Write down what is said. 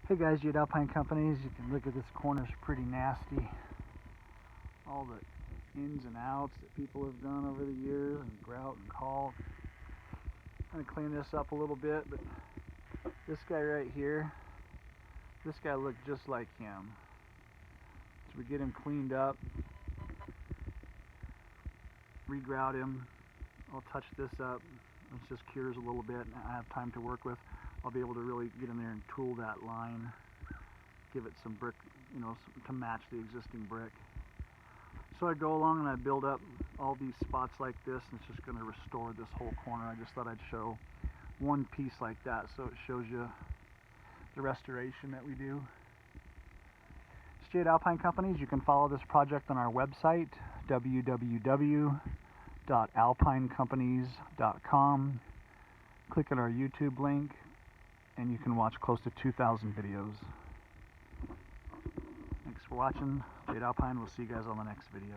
Hey guys, Jade Alpine Companies. You can look at this corner, it's pretty nasty. All the ins and outs that people have done over the years, and grout and caulk. I'm going to clean this up a little bit, but this guy right here, this guy looked just like him. So we get him cleaned up, re-grout him. I'll touch this up. It just cures a little bit and I have time to work with. I'll be able to really get in there and tool that line, give it some brick, to match the existing brick. So I go along and I build up all these spots like this, and it's just going to restore this whole corner. I just thought I'd show one piece like that so it shows you the restoration that we do. It's Jade Alpine Companies. You can follow this project on our website, www.alpinecompanies.com. Click on our YouTube link and you can watch close to 2,000 videos. Thanks for watching. Jade Alpine. We'll see you guys on the next video.